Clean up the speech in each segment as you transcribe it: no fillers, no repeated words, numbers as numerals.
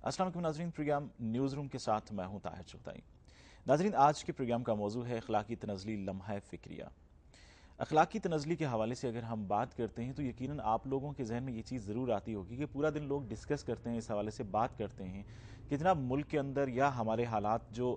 अस्सलाम वालेकुम नाज़रीन, प्रोग्राम न्यूज़ रूम के साथ मैं हूं ताहिर चौधरी। नाज़रीन, आज के प्रोग्राम का मौजू है अखलाकी तनज़ली लम्हा फ़िक्रिया। अखलाकी तनज़ली के हवाले से अगर हम बात करते हैं तो यकीनन आप लोगों के जहन में ये चीज़ ज़रूर आती होगी कि पूरा दिन लोग डिस्कस करते हैं, इस हवाले से बात करते हैं कि जनाब मुल्क के अंदर या हमारे हालात जो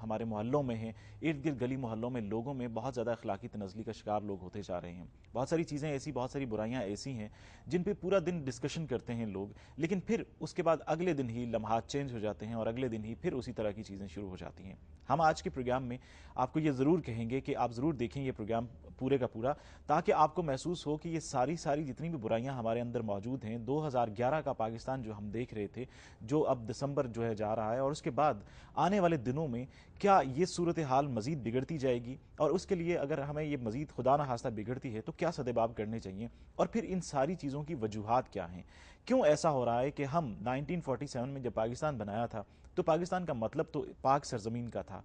हमारे मोहल्लों में हैं, इर्द गिर्द गली मोहल्लों में लोगों में बहुत ज़्यादा अखलाकी तनज़ली का शिकार लोग होते जा रहे हैं। बहुत सारी चीज़ें ऐसी, बहुत सारी बुराइयाँ ऐसी हैं जिन पे पूरा दिन डिस्कशन करते हैं लोग, लेकिन फिर उसके बाद अगले दिन ही लम्हात चेंज हो जाते हैं और अगले दिन ही फिर उसी तरह की चीज़ें शुरू हो जाती हैं। हम आज के प्रोग्राम में आपको ये ज़रूर कहेंगे कि आप ज़रूर देखें ये प्रोग्राम पूरे का पूरा, ताकि आपको महसूस हो कि ये सारी जितनी भी बुराइयां हमारे अंदर मौजूद हैं, 2011 का पाकिस्तान जो हम देख रहे थे, जो अब दिसंबर जो है जा रहा है, और उसके बाद आने वाले दिनों में क्या ये सूरत हाल मजीद बिगड़ती जाएगी, और उसके लिए अगर हमें ये मजीद खुदा न खास्ता बिगड़ती है तो क्या सदेबाब करने चाहिए, और फिर इन सारी चीज़ों की वजूहात क्या हैं। क्यों ऐसा हो रहा है कि हम 1947 में जब पाकिस्तान बनाया था तो पाकिस्तान का मतलब तो पाक सरजमीन का था,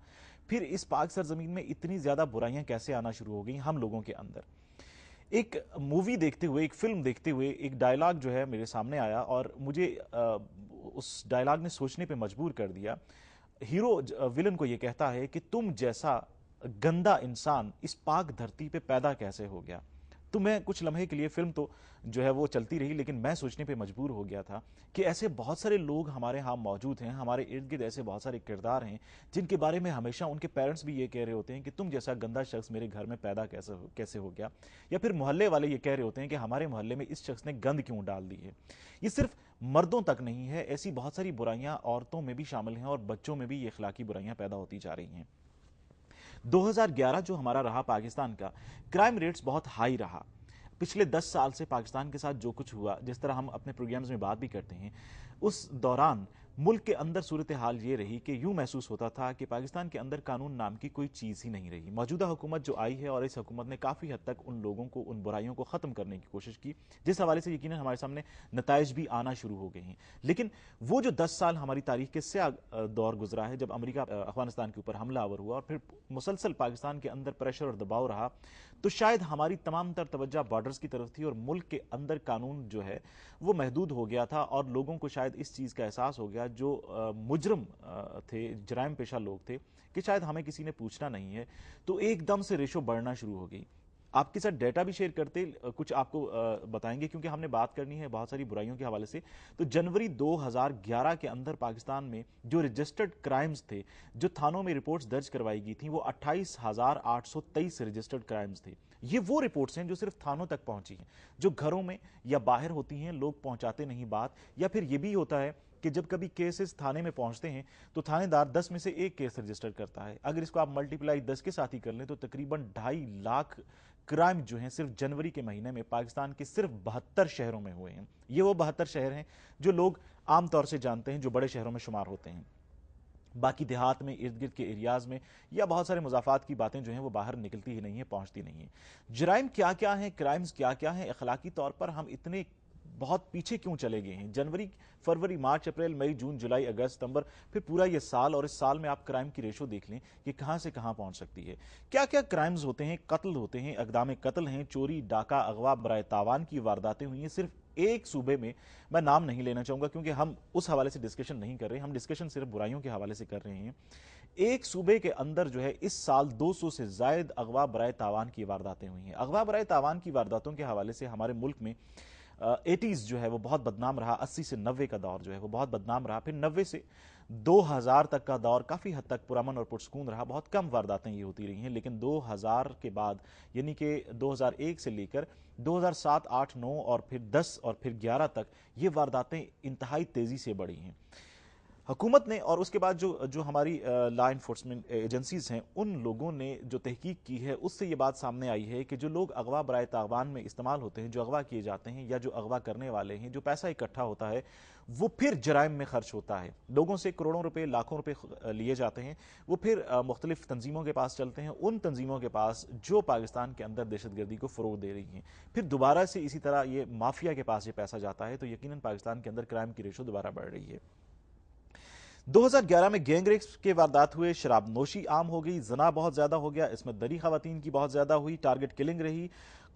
फिर इस पाक सरजमीन में इतनी ज़्यादा बुराइयां कैसे आना शुरू हो गई हम लोगों के अंदर। एक मूवी देखते हुए, एक फिल्म देखते हुए एक डायलॉग जो है मेरे सामने आया और मुझे उस डायलॉग ने सोचने पे मजबूर कर दिया। हीरो विलन को यह कहता है कि तुम जैसा गंदा इंसान इस पाक धरती पे पैदा कैसे हो गया। तो मैं कुछ लम्हे के लिए, फिल्म तो जो है वो चलती रही, लेकिन मैं सोचने पे मजबूर हो गया था कि ऐसे बहुत सारे लोग हमारे यहाँ मौजूद हैं, हमारे इर्द गिर्द ऐसे बहुत सारे किरदार हैं जिनके बारे में हमेशा उनके पेरेंट्स भी ये कह रहे होते हैं कि तुम जैसा गंदा शख्स मेरे घर में पैदा कैसे हो गया, या फिर मोहल्ले वाले ये कह रहे होते हैं कि हमारे मोहल्ले में इस शख्स ने गंद क्यों डाल दी है। ये सिर्फ मर्दों तक नहीं है, ऐसी बहुत सारी बुराइयां औरतों में भी शामिल हैं और बच्चों में भी ये इखलाकी बुराइयां पैदा होती जा रही हैं। 2011 जो हमारा रहा पाकिस्तान का, क्राइम रेट्स बहुत हाई रहा। पिछले 10 साल से पाकिस्तान के साथ जो कुछ हुआ, जिस तरह हम अपने प्रोग्राम्स में बात भी करते हैं, उस दौरान मुल्क के अंदर सूरत हाल ये रही कि यूं महसूस होता था कि पाकिस्तान के अंदर कानून नाम की कोई चीज़ ही नहीं रही। मौजूदा हुकूमत जो आई है और इस हुकूमत ने काफ़ी हद तक उन लोगों को, उन बुराइयों को ख़त्म करने की कोशिश की, जिस हवाले से यकीनन हमारे सामने नताइज भी आना शुरू हो गए हैं। लेकिन वो जो 10 साल हमारी तारीख के स्याह दौर गुजरा है, जब अमेरिका अफगानिस्तान के ऊपर हमलावर हुआ और फिर मुसलसल पाकिस्तान के अंदर प्रेशर और दबाव रहा, तो शायद हमारी तमाम तर तवज्जो बॉर्डर्स की तरफ थी और मुल्क के अंदर कानून जो है वो महदूद हो गया था, और लोगों को शायद इस चीज़ का एहसास हो गया, जो मुजरम थे, जराइम पेशा लोग थे, कि शायद हमें किसी ने पूछना नहीं है, तो एकदम से रेशो बढ़ना शुरू हो गई। आपके साथ डेटा भी शेयर करते कुछ आपको बताएंगे, क्योंकि हमने बात करनी है बहुत सारी बुराइयों के हवाले से। तो जनवरी 2011 के अंदर पाकिस्तान में जो रजिस्टर्ड क्राइम्स थे, जो थानों में रिपोर्ट्स दर्ज करवाई गई थी, वो 28,823 रजिस्टर्ड क्राइम्स थे। ये वो रिपोर्ट्स हैं जो सिर्फ थानों तक पहुंची हैं, जो घरों में या बाहर होती हैं, लोग पहुंचाते नहीं बात। या फिर ये भी होता है कि जब कभी केसेस थाने में पहुंचते हैं तो थानेदार 10 में से एक केस रजिस्टर करता है। अगर इसको आप मल्टीप्लाई 10 के साथ ही कर लें तो तकरीबन 2.5 लाख क्राइम जो हैं सिर्फ जनवरी के महीने में पाकिस्तान के सिर्फ 72 शहरों में हुए हैं। ये वो 72 शहर हैं जो लोग आमतौर से जानते हैं, जो बड़े शहरों में शुमार होते हैं। बाकी देहात में, इर्द गिर्द के एरियाज में या बहुत सारे मुजाफात की बातें जो हैं वो बाहर निकलती ही नहीं है, पहुंचती नहीं है। जराइम क्या क्या हैं, क्राइम्स क्या क्या हैं, अखलाकी तौर पर हम इतने बहुत पीछे क्यों चले गए हैं। जनवरी, फरवरी, मार्च, अप्रैल, मई, जून, जुलाई, अगस्त, सितंबर, फिर पूरा ये साल, और इस साल में आप क्राइम की रेशो देख लें कि कहां से कहां पहुंच सकती है। क्या क्या क्राइम्स होते हैं, कत्ल होते हैं, अक़दाम कत्ल हैं, चोरी, डाका, अगवा, बराए तावान की वारदातें हुई हैं सिर्फ एक सूबे में। मैं नाम नहीं लेना चाहूंगा क्योंकि हम उस हवाले से डिस्कशन नहीं कर रहे, हम डिस्कशन सिर्फ बुराइयों के हवाले से कर रहे हैं। एक सूबे के अंदर जो है इस साल 200 से जायद अगवा बराए तावान की वारदातें हुई हैं। अगवा बराए तावान की वारदातों के हवाले से हमारे मुल्क में 80s जो है वो बहुत बदनाम रहा, 80 से 90 का दौर जो है वो बहुत बदनाम रहा, फिर 90 से 2000 तक का दौर काफ़ी हद तक पुरअमन और पुरसकून रहा, बहुत कम वारदातें ये होती रही हैं। लेकिन 2000 के बाद, यानी कि 2001 से लेकर 2007, 8, 9 और फिर 10 और फिर 11 तक ये वारदातें इंतहाई तेज़ी से बढ़ी हैं। हुकूमत ने और उसके बाद जो जो हमारी लॉ इन्फोर्समेंट एजेंसीज हैं, उन लोगों ने जो तहकीक की है, उससे ये बात सामने आई है कि जो लोग अगवा बराए तावान में इस्तेमाल होते हैं, जो अगवा किए जाते हैं या जो अगवा करने वाले हैं, जो पैसा इकट्ठा होता है वो फिर जराइम में खर्च होता है। लोगों से करोड़ों रुपए, लाखों रुपए लिए जाते हैं, वो फिर मुख्तलिफ तंजीमों के पास चलते हैं, उन तंजीमों के पास जो पाकिस्तान के अंदर दहशतगर्दी को फ़रोग दे रही हैं। फिर दोबारा से इसी तरह ये माफिया के पास ये पैसा जाता है, तो यकीनन पाकिस्तान के अंदर क्राइम की रेशो दोबारा बढ़ रही है। 2011 में गैंग रेप्स के वारदात हुए, शराब नोशी आम हो गई, जना बहुत ज्यादा हो गया, इसमें दरी खवातीन की बहुत ज्यादा हुई, टारगेट किलिंग रही,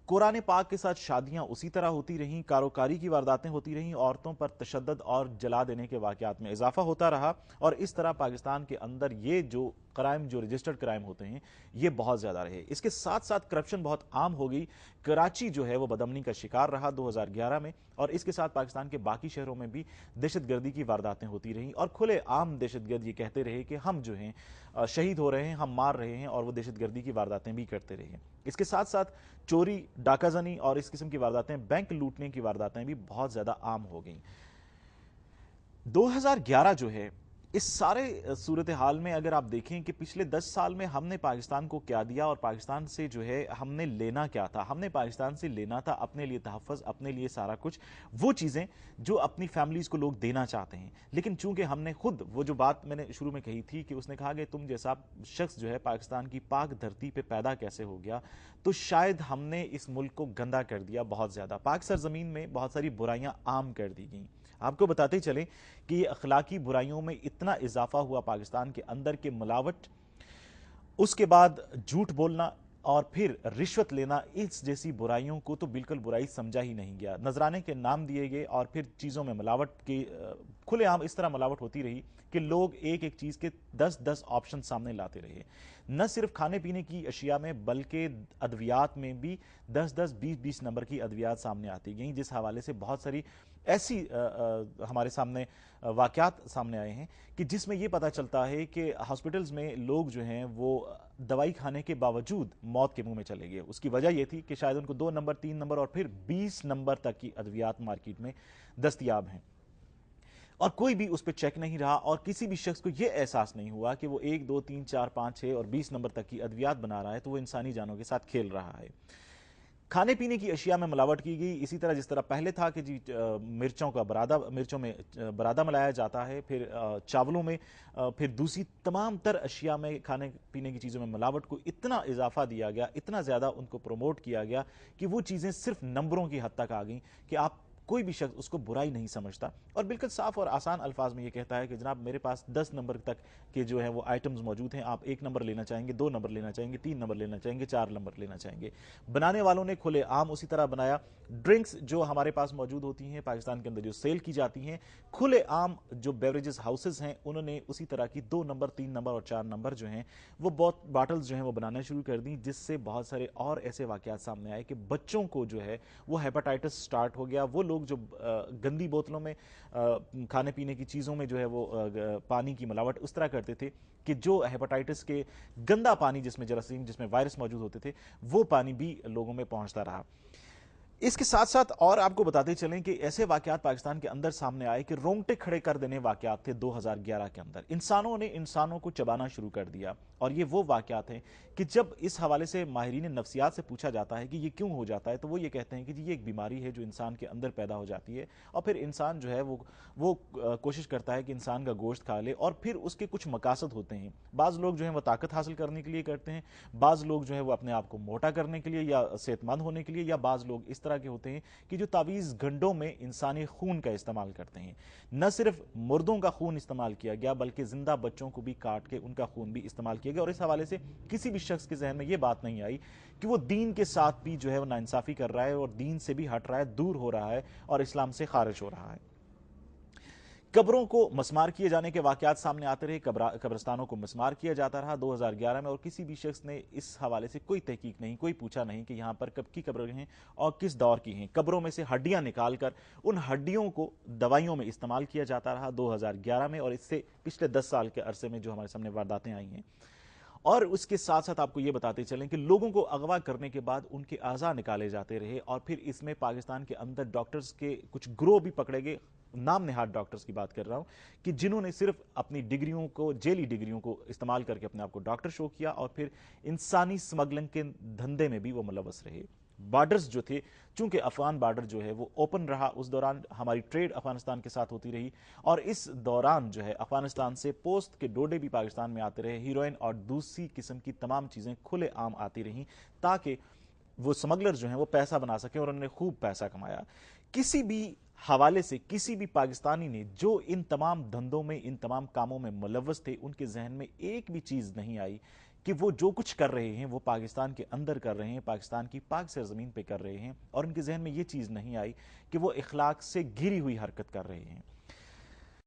قرآن پاک کے ساتھ شادیاں اسی طرح ہوتی رہیں، کاروکاری کی وارداتیں ہوتی رہیں، عورتوں پر تشدد اور جلا دینے کے واقعات میں اضافہ ہوتا رہا، اور اس طرح پاکستان کے اندر یہ جو کرائم، جو رجسٹرڈ کرائم ہوتے ہیں، یہ بہت زیادہ رہے۔ اس کے ساتھ ساتھ کرپشن بہت عام ہو گئی۔ کراچی جو ہے وہ بدامنی کا شکار رہا 2011 میں، اور اس کے ساتھ پاکستان کے باقی شہروں میں بھی دہشت گردی کی وارداتیں ہوتی رہیں، اور کھلے عام دہشت گرد یہ کہتے رہے کہ ہم جو ہیں شہید ہو رہے ہیں، ہم مار رہے ہیں، اور وہ دہشت گردی کی وارداتیں بھی کرتے رہے۔ اس کے ساتھ ساتھ چوری، ڈاکہ زنی اور اس قسم کی وارداتیں، بینک لوٹنے کی وارداتیں بھی بہت زیادہ عام ہو گئیں۔ 2011 جو ہے، اس سارے صورتحال میں اگر آپ دیکھیں کہ پچھلے 10 سال میں ہم نے پاکستان کو کیا دیا، اور پاکستان سے جو ہے ہم نے لینا کیا تھا۔ ہم نے پاکستان سے لینا تھا اپنے لیے تحفظ، اپنے لیے سارا کچھ، وہ چیزیں جو اپنی فیملیز کو لوگ دینا چاہتے ہیں، لیکن چونکہ ہم نے خود وہ جو بات میں نے شروع میں کہی تھی کہ اس نے کہا کہ تم جیسا شخص جو ہے پاکستان کی پاک دھرتی پہ پیدا کیسے ہو گیا، تو شاید ہم نے اس ملک کو گندا کر دیا بہت زیادہ۔ پاک سرزمین میں بہت ساری برائیاں عام کر دی گئیں۔ آپ کو بتاتے چلیں کہ یہ اخلاقی برائیوں میں اتنا اضافہ ہوا پاکستان کے اندر کہ ملاوٹ، اس کے بعد جھوٹ بولنا، اور پھر رشوت لینا، اس جیسی برائیوں کو تو بالکل برائی سمجھا ہی نہیں گیا۔ نذرانے کے نام دیے گئے، اور پھر چیزوں میں ملاوٹ کی کھلے عام اس طرح ملاوٹ ہوتی رہی کہ لوگ ایک ایک چیز کے 10 آپشن سامنے لاتے رہے۔ نہ صرف کھانے پینے کی اشیاء میں بلکہ ادویات میں بھی 10 نمبر کی ادویات سامنے آتی گئیں، جس حوالے سے بہت ساری ایسی ہمارے سامنے واقعات سامنے آئے ہیں کہ جس میں یہ پتہ چلتا ہے کہ ہاسپٹلز میں لوگ جو ہیں وہ دوائی کھانے کے باوجود موت کے منہ میں چلے گئے۔ اس کی وجہ یہ تھی کہ شاید ان کو 2 نمبر، 3 نمبر اور پھر 20 نمبر تک کی ادویات مارکیٹ میں دستیاب ہیں، اور کوئی بھی اس پہ چیک نہیں رہا، اور کسی بھی شخص کو یہ احساس نہیں ہوا کہ وہ 1 2 3 4 5 6 اور 20 نمبر تک کی ادویات بنا رہا ہے تو وہ انسانی جانوں کے ساتھ کھیل رہا ہے۔ کھانے پینے کی اشیاء میں ملاوٹ کی گئی، اسی طرح جس طرح پہلے تھا کہ جی مرچوں میں برادہ ملایا جاتا ہے، پھر چاولوں میں، پھر دوسری تمام تر اشیاء میں، کھانے پینے کی چیزوں میں ملاوٹ کو اتنا اضافہ دیا گیا، اتنا زیادہ ان کو پروموٹ کیا گیا کہ وہ چیزیں صرف نمبروں کی حد تک آ گئیں کہ آپ کوئی بھی شخص اس کو برائی نہیں سمجھتا، اور بالکل صاف اور آسان الفاظ میں یہ کہتا ہے کہ جناب میرے پاس 10 نمبر تک کے جو ہیں وہ آئٹمز موجود ہیں، آپ 1 نمبر لینا چاہیں گے، 2 نمبر لینا چاہیں گے، 3 نمبر لینا چاہیں گے، 4 نمبر لینا چاہیں گے۔ بنانے والوں نے کھلے عام اسی طرح بنایا۔ ڈرنکس جو ہمارے پاس موجود ہوتی ہیں پاکستان کے اندر، جو سیل کی جاتی ہیں، کھلے عام جو بیوریجز ہاؤسز ہیں انہوں نے اسی طرح کی 2 نمبر، 3 نمبر اور 4 نمبر جو ہیں وہ باٹلز جو ہیں وہ بنانا شروع کر دیں، جس سے بہت سارے اور ایسے واقعات سامنے آئے کہ بچوں کو جو ہے وہ ہیپاٹائٹس سٹارٹ ہو گیا۔ وہ لوگ جو گندی بوتلوں میں کھانے پینے کی چیزوں میں جو ہے وہ پانی کی ملاوٹ اس طرح کرتے تھے کہ جو ہیپاٹائٹس کے گندا پانی، جس میں جراثیم، جس میں وائرس موجود ہوتے تھے، وہ پانی بھی لوگوں میں پہنچتا رہا۔ اس کے ساتھ ساتھ اور آپ کو بتاتے چلیں کہ ایسے واقعات پاکستان کے اندر سامنے آئے کہ رونگٹے کھڑے کر دینے واقعات تھے 2011 کے اندر۔ انسانوں نے انسانوں کو چبانا شروع کر دیا، اور یہ وہ واقعات ہیں کہ جب اس حوالے سے ماہرین نفسیات سے پوچھا جاتا ہے کہ یہ کیوں ہو جاتا ہے، تو وہ یہ کہتے ہیں کہ یہ ایک بیماری ہے جو انسان کے اندر پیدا ہو جاتی ہے، اور پھر انسان جو ہے وہ کوشش کرتا ہے کہ انسان کا گوشت کھا لے، اور پھر اس کے کچھ مقاصد ہوتے ہیں۔ بعض لوگ جو ہیں وہ طاقت حاصل کرنے کے لیے کرتے ہیں، بعض لوگ جو ہے وہ اپنے آپ کو موٹا کرنے کے لیے یا صحت مند ہونے کے لیے، یا بعض لوگ اس طرح کے ہوتے ہیں کہ جو تعویذ گھنڈوں میں انسانی خون کا استعمال کرتے ہیں۔ نہ صرف مردوں کا خون استعمال کیا گیا بلکہ زندہ بچوں کو بھی کاٹ کے ان کا خون بھی استعمال کیا گیا، اور اس حوالے سے کسی بھی شخص کے ذہن میں یہ بات نہیں آئی کہ وہ دین کے ساتھ بھی جو ہے وہ ناانصافی کر رہا ہے، اور دین سے بھی ہٹ رہا ہے، دور ہو رہا ہے، اور اسلام سے خارج ہو رہا ہے۔ قبروں کو مسمار کیے جانے کے واقعات سامنے آتے رہے، قبرستانوں کو مسمار کیا جاتا رہا 2011 میں، اور کسی بھی شخص نے اس حوالے سے کوئی تحقیق نہیں، کوئی پوچھا نہیں کہ یہاں پر کب کی قبریں ہیں اور کس دور کی ہیں۔ قبروں میں سے ہڈیاں نکال کر ان ہڈیوں کو دوائیوں میں استعمال کیا جاتا رہا 2011 میں، اور اس سے پچھلے 10 سال کے عرصے میں جو ہمارے سامنے وارداتیں آئی ہیں۔ اور اس کے ساتھ ساتھ آپ کو یہ بتاتے چلیں کہ لوگوں کو اغوا کرنے کے بعد ان کے اعضاء نکالے جاتے رہے، اور پھر اس میں پاکستان کے اندر ڈاکٹرز کے کچھ گروہ بھی پکڑے گئے، نام نہاد ڈاکٹرز کی بات کر رہا ہوں، کہ جنہوں نے صرف اپنی ڈگریوں کو، جیلی ڈگریوں کو استعمال کر کے اپنے آپ کو ڈاکٹر شو کیا، اور پھر انسانی سمگلنگ کے دھندے میں بھی وہ ملوث رہے۔ بارڈرز جو تھے، چونکہ افغان بارڈر جو ہے وہ اوپن رہا، اس دوران ہماری ٹریڈ افغانستان کے ساتھ ہوتی رہی، اور اس دوران جو ہے افغانستان سے پوست کے ڈوڈے بھی پاکستان میں آتے رہے، ہیروئن اور دوسری قسم کی تمام چیزیں کھلے عام آتی رہیں، تاکہ وہ سمگلر جو ہیں وہ پیسہ بنا سکیں، اور انہوں نے خوب پیسہ کمایا۔ کسی بھی حوالے سے کسی بھی پاکستانی نے جو ان تمام دھندوں میں، ان تمام کاموں میں ملوث تھے، ان کے ذہن میں ایک بھی چیز نہیں آئی کہ وہ جو کچھ کر رہے ہیں وہ پاکستان کے اندر کر رہے ہیں، پاکستان کی پاک سرزمین پہ کر رہے ہیں، اور ان کے ذہن میں یہ چیز نہیں آئی کہ وہ اخلاق سے گری ہوئی حرکت کر رہے ہیں۔